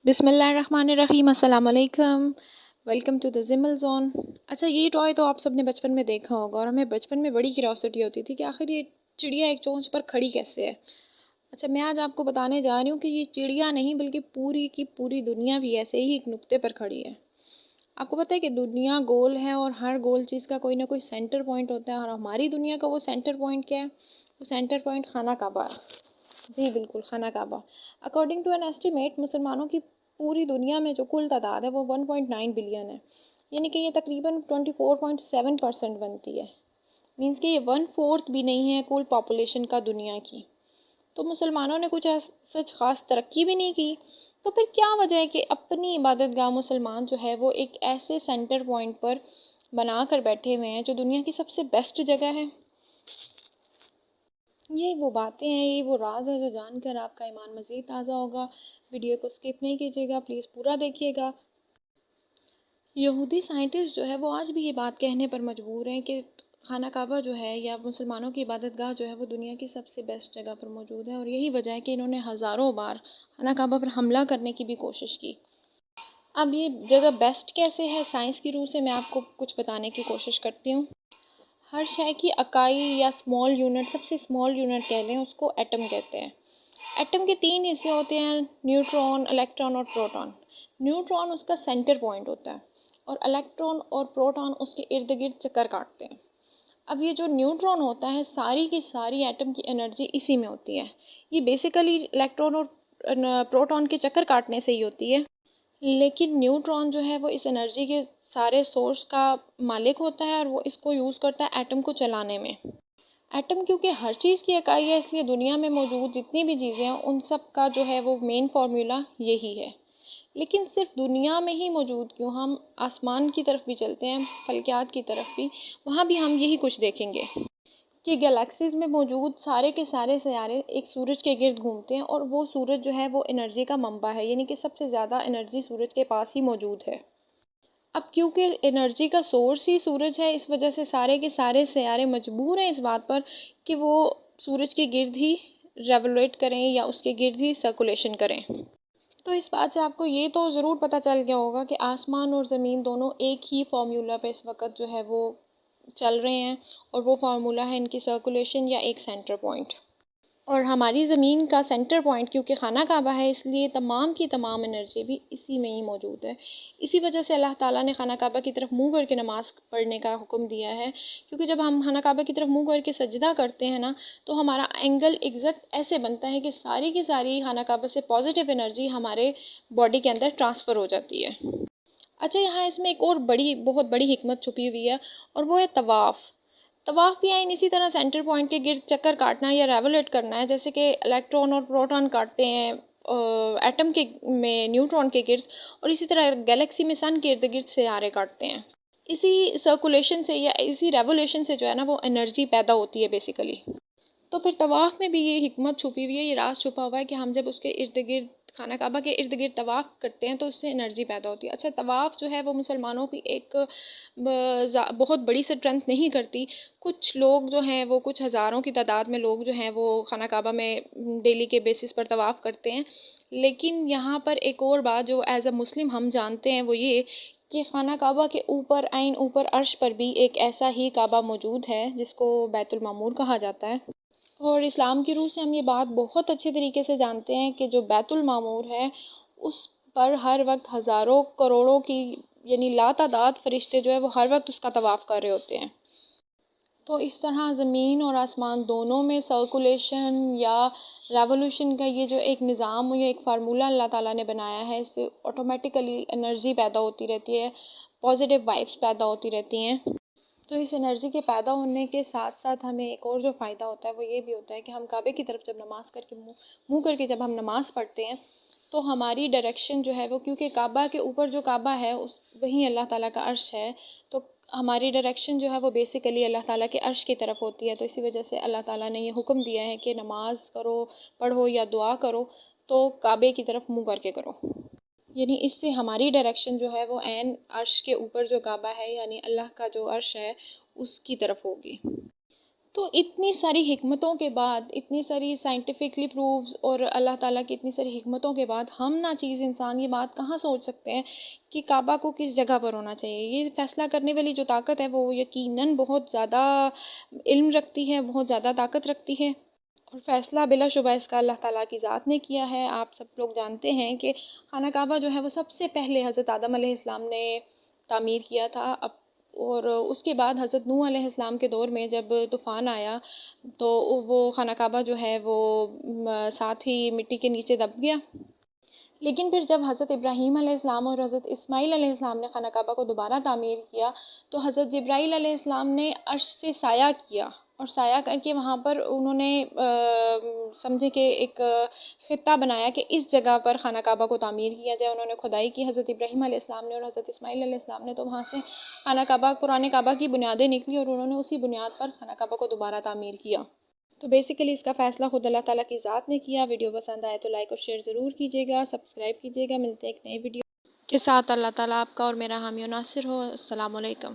بسم اللہ الرحمن الرحیم، السلام علیکم، ویلکم ٹو دا زمل زون۔ اچھا، یہ ٹوائے تو آپ سب نے بچپن میں دیکھا ہوگا، اور ہمیں بچپن میں بڑی کیوریوسٹی ہوتی تھی کہ آخر یہ چڑیا ایک چونچ پر کھڑی کیسے ہے۔ اچھا، میں آج آپ کو بتانے جا رہی ہوں کہ یہ چڑیا نہیں بلکہ پوری کی پوری دنیا بھی ایسے ہی ایک نقطے پر کھڑی ہے۔ آپ کو پتہ ہے کہ دنیا گول ہے اور ہر گول چیز کا کوئی نہ کوئی سینٹر پوائنٹ ہوتا ہے، اور ہماری دنیا کا وہ سینٹر پوائنٹ کیا ہے؟ وہ سینٹر پوائنٹ خانہ کعبہ ہے۔ جی بالکل، خانہ کعبہ۔ اکارڈنگ ٹو این ایسٹیمیٹ، مسلمانوں کی پوری دنیا میں جو کل تعداد ہے وہ 1.9 بلین ہے، یعنی کہ یہ تقریباً 24.7% بنتی ہے۔ مینس کہ یہ 1/4 بھی نہیں ہے کل پاپولیشن کا دنیا کی۔ تو مسلمانوں نے کچھ سچ خاص ترقی بھی نہیں کی، تو پھر کیا وجہ ہے کہ اپنی عبادت گاہ مسلمان جو ہے وہ ایک ایسے سینٹر پوائنٹ پر بنا کر بیٹھے ہوئے ہیں جو دنیا کی سب سے بیسٹ جگہ ہے؟ یہ وہ باتیں ہیں، یہ وہ راز ہے جو جان کر آپ کا ایمان مزید تازہ ہوگا۔ ویڈیو کو سکپ نہیں کیجیے گا، پلیز پورا دیکھیے گا۔ یہودی سائنٹسٹ جو ہے وہ آج بھی یہ بات کہنے پر مجبور ہیں کہ خانہ کعبہ جو ہے یا مسلمانوں کی عبادت گاہ جو ہے وہ دنیا کی سب سے بیسٹ جگہ پر موجود ہے، اور یہی وجہ ہے کہ انہوں نے ہزاروں بار خانہ کعبہ پر حملہ کرنے کی بھی کوشش کی۔ اب یہ جگہ بیسٹ کیسے ہے؟ سائنس کی روح سے میں آپ کو کچھ بتانے کی کوشش کرتی ہوں۔ ہر شے کی اکائی یا اسمال یونٹ، سب سے اسمال یونٹ کہہ لیں اس کو، ایٹم کہتے ہیں۔ ایٹم کے 3 حصے ہوتے ہیں، نیوٹرون، الیکٹران اور پروٹون۔ نیوٹرون اس کا سینٹر پوائنٹ ہوتا ہے، اور الیکٹران اور پروٹون اس کے ارد گرد چکر کاٹتے ہیں۔ اب یہ جو نیوٹرون ہوتا ہے، ساری کی ساری ایٹم کی انرجی اسی میں ہوتی ہے۔ یہ بیسیکلی الیکٹران اور پروٹون کے چکر کاٹنے سے ہی ہوتی ہے، لیکن نیوٹرون جو ہے وہ اس انرجی کے سارے سورس کا مالک ہوتا ہے، اور وہ اس کو یوز کرتا ہے ایٹم کو چلانے میں۔ ایٹم کیونکہ ہر چیز کی اکائی ہے، اس لیے دنیا میں موجود جتنی بھی چیزیں ہیں ان سب کا جو ہے وہ مین فارمولا یہی ہے۔ لیکن صرف دنیا میں ہی موجود کیوں، ہم آسمان کی طرف بھی چلتے ہیں، فلکیات کی طرف بھی، وہاں بھی ہم یہی کچھ دیکھیں گے کہ گیلیکسیز میں موجود سارے کے سارے سیارے ایک سورج کے گرد گھومتے ہیں، اور وہ سورج جو ہے وہ انرجی کا منبع ہے، یعنی کہ سب سے زیادہ انرجی سورج کے پاس ہی موجود ہے۔ اب کیونکہ انرجی کا سورس ہی سورج ہے، اس وجہ سے سارے کے سارے سیارے مجبور ہیں اس بات پر کہ وہ سورج کے گرد ہی ریولیٹ کریں یا اس کے گرد ہی سرکولیشن کریں۔ تو اس بات سے آپ کو یہ تو ضرور پتہ چل گیا ہوگا کہ آسمان اور زمین دونوں ایک ہی فارمولا پہ اس وقت جو ہے وہ چل رہے ہیں، اور وہ فارمولا ہے ان کی سرکولیشن یا ایک سینٹر پوائنٹ۔ اور ہماری زمین کا سینٹر پوائنٹ کیونکہ خانہ کعبہ ہے، اس لیے تمام کی تمام انرجی بھی اسی میں ہی موجود ہے۔ اسی وجہ سے اللہ تعالیٰ نے خانہ کعبہ کی طرف منہ کر کے نماز پڑھنے کا حکم دیا ہے، کیونکہ جب ہم خانہ کعبہ کی طرف منہ کر کے سجدہ کرتے ہیں نا، تو ہمارا اینگل ایگزیکٹ ایسے بنتا ہے کہ ساری کی ساری خانہ کعبہ سے پازیٹیو انرجی ہمارے باڈی کے اندر ٹرانسفر ہو جاتی ہے۔ اچھا، یہاں اس میں ایک اور بہت بڑی حکمت چھپی ہوئی ہے، اور وہ ہے طواف۔ طواف بھی آئین اسی طرح سینٹر پوائنٹ کے گرد چکر کاٹنا یا ریولیٹ کرنا ہے، جیسے کہ الیکٹران اور پروٹون کاٹتے ہیں ایٹم کے میں نیوٹرون کے گرد، اور اسی طرح گیلیکسی میں سن کے ارد گرد سیارے کاٹتے ہیں۔ اسی سرکولیشن سے یا اسی ریولیشن سے جو ہے نا وہ انرجی پیدا ہوتی ہے بیسیکلی۔ تو پھر طواف میں بھی یہ حکمت چھپی ہوئی ہے، یہ راز چھپا ہوا ہے کہ ہم جب اس کے ارد گرد خانہ کعبہ کے ارد گرد طواف کرتے ہیں تو اس سے انرجی پیدا ہوتی ہے۔ اچھا، طواف جو ہے وہ مسلمانوں کی ایک بہت بڑی اسٹرینتھ نہیں کرتی۔ کچھ لوگ جو ہیں وہ کچھ ہزاروں کی تعداد میں لوگ جو ہیں وہ خانہ کعبہ میں ڈیلی کے بیسس پر طواف کرتے ہیں، لیکن یہاں پر ایک اور بات جو ایز اے مسلم ہم جانتے ہیں وہ یہ کہ خانہ کعبہ کے اوپر عین اوپر عرش پر بھی ایک ایسا ہی کعبہ موجود ہے جس کو بیت المعمور کہا جاتا ہے، اور اسلام کی روح سے ہم یہ بات بہت اچھے طریقے سے جانتے ہیں کہ جو بیت المعمور ہے اس پر ہر وقت ہزاروں کروڑوں کی یعنی لاتعداد فرشتے جو ہے وہ ہر وقت اس کا طواف کر رہے ہوتے ہیں۔ تو اس طرح زمین اور آسمان دونوں میں سرکولیشن یا ریولوشن کا یہ جو ایک نظام یا ایک فارمولہ اللہ تعالیٰ نے بنایا ہے، اس سے آٹومیٹیکلی انرجی پیدا ہوتی رہتی ہے، پازیٹیو وائبس پیدا ہوتی رہتی ہیں۔ تو اس انرجی کے پیدا ہونے کے ساتھ ساتھ ہمیں ایک اور جو فائدہ ہوتا ہے وہ یہ بھی ہوتا ہے کہ ہم کعبے کی طرف جب نماز کر کے منہ کر کے جب ہم نماز پڑھتے ہیں تو ہماری ڈائریکشن جو ہے وہ، کیونکہ کعبہ کے اوپر جو کعبہ ہے وہیں اللہ تعالیٰ کا عرش ہے، تو ہماری ڈائریکشن جو ہے وہ بیسیکلی اللہ تعالیٰ کے عرش کی طرف ہوتی ہے۔ تو اسی وجہ سے اللہ تعالیٰ نے یہ حکم دیا ہے کہ نماز کرو، پڑھو یا دعا کرو تو کعبے کی طرف منہ کر کے کرو، یعنی اس سے ہماری ڈائریکشن جو ہے وہ عین عرش کے اوپر جو کعبہ ہے یعنی اللہ کا جو عرش ہے اس کی طرف ہوگی۔ تو اتنی ساری حکمتوں کے بعد، اتنی ساری سائنٹیفکلی پروفز اور اللہ تعالیٰ کی اتنی ساری حکمتوں کے بعد ہم ناچیز انسان یہ بات کہاں سوچ سکتے ہیں کہ کعبہ کو کس جگہ پر ہونا چاہیے؟ یہ فیصلہ کرنے والی جو طاقت ہے وہ یقیناً بہت زیادہ علم رکھتی ہے، بہت زیادہ طاقت رکھتی ہے، اور فیصلہ بلا شبہ اس کا اللہ تعالیٰ کی ذات نے کیا ہے۔ آپ سب لوگ جانتے ہیں کہ خانہ کعبہ جو ہے وہ سب سے پہلے حضرت آدم علیہ السلام نے تعمیر کیا تھا، اور اس کے بعد حضرت نوح علیہ السلام کے دور میں جب طوفان آیا تو وہ خانہ کعبہ جو ہے وہ ساتھ ہی مٹی کے نیچے دب گیا۔ لیکن پھر جب حضرت ابراہیم علیہ السلام اور حضرت اسماعیل علیہ السلام نے خانہ کعبہ کو دوبارہ تعمیر کیا تو حضرت جبرائیل علیہ السلام نے عرش سے سایہ کیا، اور سایہ کر کے وہاں پر انہوں نے سمجھے کہ ایک خطہ بنایا کہ اس جگہ پر خانہ کعبہ کو تعمیر کیا جائے۔ انہوں نے کھدائی کی حضرت ابراہیم علیہ السلام نے اور حضرت اسماعیل علیہ السلام نے، تو وہاں سے خانہ کعبہ، پرانے کعبہ کی بنیادیں نکلی، اور انہوں نے اسی بنیاد پر خانہ کعبہ کو دوبارہ تعمیر کیا۔ تو بیسیکلی اس کا فیصلہ خود اللہ تعالیٰ کی ذات نے کیا۔ ویڈیو پسند آئے تو لائک اور شیئر ضرور کیجیے گا، سبسکرائب کیجیے گا۔ ملتے ہیں ایک نئی ویڈیو کے ساتھ۔ اللہ تعالیٰ آپ کا اور میرا حامی و ناصر ہو۔ السلام علیکم۔